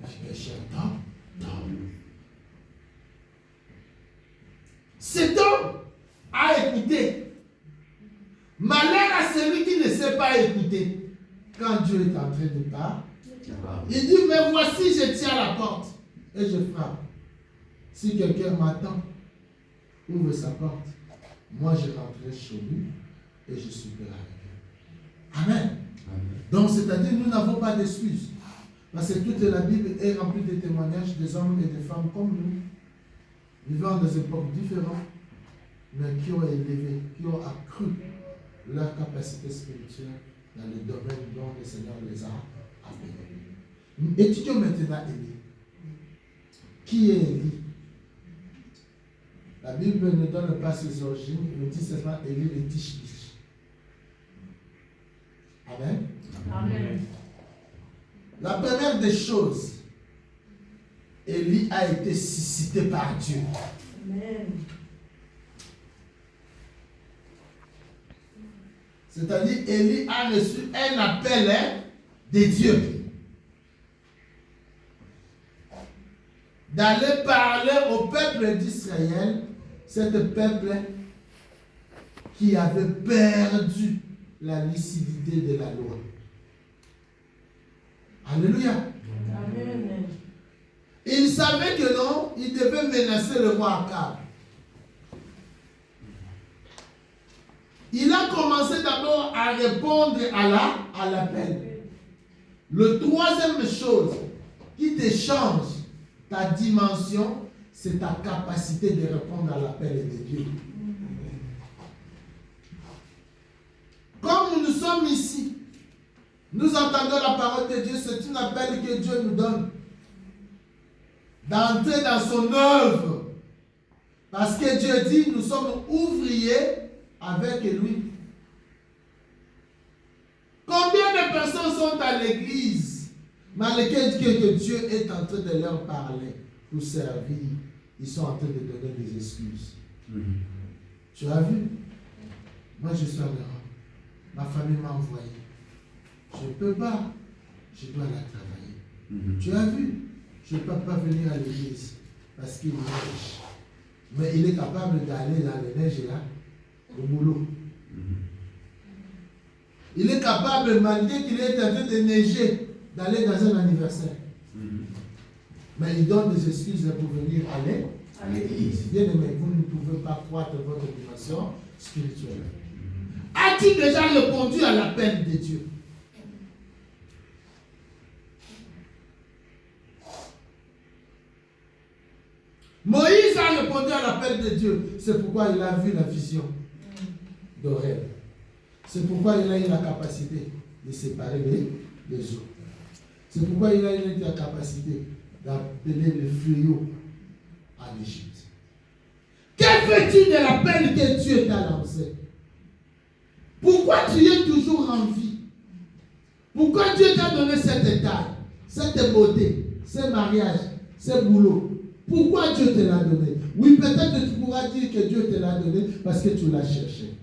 Mais j'entends, non. Cet homme a écouté. Malheur à celui qui ne sait pas écouter. Quand Dieu est en train de parler, il dit, mais voici, je tiens à la porte et je frappe. Si quelqu'un m'attend, ouvre sa porte. Moi, je rentrerai chez lui et je souperai avec lui. Amen. Amen. Donc, c'est-à-dire, nous n'avons pas d'excuses. Parce que toute la Bible est remplie de témoignages des hommes et des femmes comme nous, vivant dans des époques différentes, mais qui ont élevé, qui ont accru leur capacité spirituelle dans le domaine dont le Seigneur les a appelés. Étudions maintenant Élie. Qui est Élie? La Bible ne donne pas ses origines, il dit seulement Élie le Tishbish. Amen. Amen. La première des choses, Élie a été suscité par Dieu. Amen. C'est-à-dire, Élie a reçu un appel de Dieu d'aller parler au peuple d'Israël, cet peuple qui avait perdu la lucidité de la loi. Alléluia. Amen. Il savait que non, il devait menacer le roi Akab. Il a commencé d'abord à répondre à l'appel. Le troisième chose qui te change ta dimension, c'est ta capacité de répondre à l'appel de Dieu. Comme nous sommes ici, nous entendons la parole de Dieu, c'est un appel que Dieu nous donne d'entrer dans son œuvre. Parce que Dieu dit, nous sommes ouvriers avec lui. Combien de personnes sont à l'église, malgré que Dieu est en train de leur parler pour servir, ils sont en train de donner des excuses. Tu as vu? Moi je suis en Europe. Ma famille m'a envoyé. Je ne peux pas. Je dois la travailler. Tu as vu? Je ne peux pas venir à l'église parce qu'il neige. Mais il est capable d'aller dans les neiges là, au boulot. Il est capable, malgré qu'il est en train de neiger, d'aller dans un anniversaire. Mais il donne des excuses pour venir aller à l'église. Bien aimé, vous ne pouvez pas croître votre dimension spirituelle. As-tu déjà répondu à l'appel de Dieu? Moïse a répondu à l'appel de Dieu. C'est pourquoi il a vu la vision de rêve. C'est pourquoi il a eu la capacité de séparer les eaux. C'est pourquoi il a eu la capacité d'appeler le fléau en Égypte. Que fais-tu de l'appel que Dieu t'a lancé? Pourquoi tu es toujours en vie? Pourquoi Dieu t'a donné cette taille, cette beauté, ce mariage, ce boulot? Pourquoi Dieu te l'a donné? Oui, peut-être que tu pourras dire que Dieu te l'a donné parce que tu l'as cherché.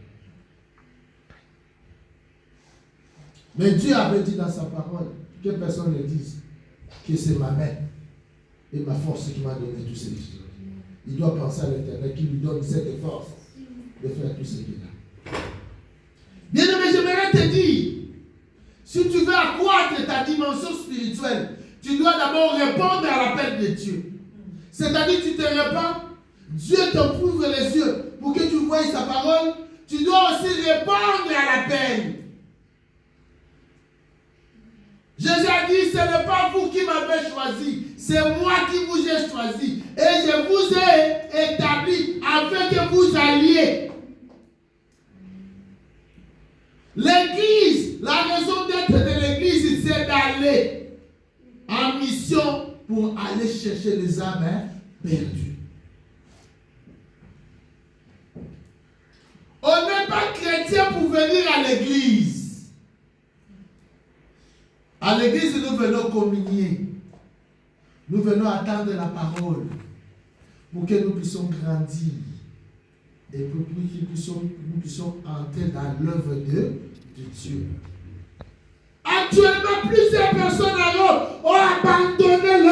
Mais Dieu avait dit dans sa parole que personne ne dise que c'est ma main et ma force qui m'a donné tous ces choses. Il doit penser à l'Éternel qui lui donne cette force de faire tout ce qu'il a. Bien aimé, j'aimerais te dire, si tu veux accroître ta dimension spirituelle, tu dois d'abord répondre à l'appel de Dieu. C'est-à-dire, tu te répands, Dieu t'ouvre les yeux pour que tu voies sa parole, tu dois aussi répondre à l'appel. Jésus a dit, ce n'est pas vous qui m'avez choisi, c'est moi qui vous ai choisi. Et je vous ai établi afin que vous alliez. L'église, la raison d'être de l'église, c'est d'aller en mission pour aller chercher les âmes perdues. On n'est pas chrétien pour venir à l'église. À l'église, nous venons communier. Nous venons attendre la parole pour que nous puissions grandir et pour que nous puissions entrer dans l'œuvre de Dieu. Actuellement, plusieurs personnes à l'autre ont abandonné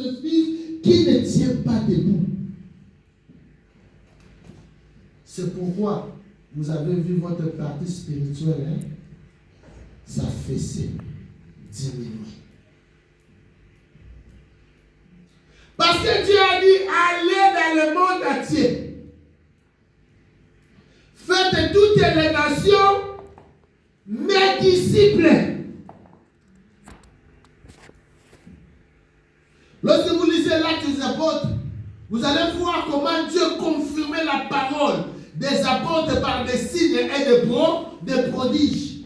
se suivre qui ne tient pas debout. C'est pourquoi vous avez vu votre partie spirituelle, hein? S'affaisser, diminuer. Parce que Dieu a dit, allez dans le monde entier. Faites toutes les nations mes disciples. Lorsque vous lisez l'Acte des apôtres, vous allez voir comment Dieu confirmait la parole des apôtres par des signes et des prodiges.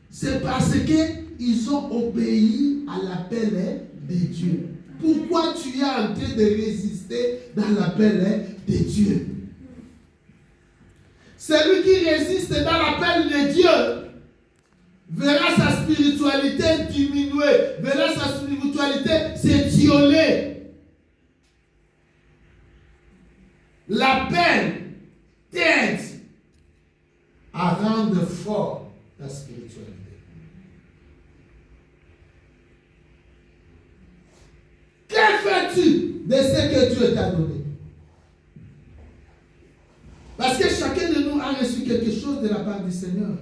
C'est parce qu'ils ont obéi à l'appel de Dieu. Pourquoi tu es en train de résister dans l'appel de Dieu? Celui qui résiste dans l'appel de Dieu verra sa spiritualité diminuer, verra sa spiritualité s'étioler. L'appel t'aide à rendre fort ta spiritualité. Que fais-tu de ce que Dieu t'a donné? Parce que chacun de nous a reçu quelque chose de la part du Seigneur.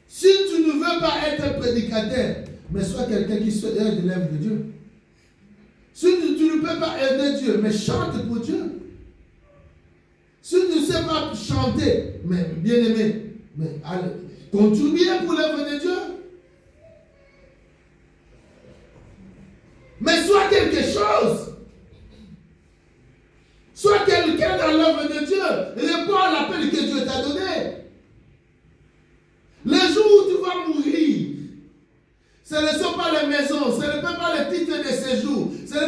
Si tu ne veux pas être prédicateur, mais sois quelqu'un qui se aide de l'œuvre de Dieu. Si tu ne peux pas aider Dieu, mais chante pour Dieu. Si tu ne sais pas chanter, mais bien aimé, mais allez, contribuez pour l'œuvre de Dieu. Mais sois quelque chose. Sois quelqu'un dans l'œuvre de Dieu. Réponds à l'appel que Dieu t'a donné. Le jour où tu vas mourir, ce ne sont pas les maisons, ce ne sont pas les titres de séjour, ce ne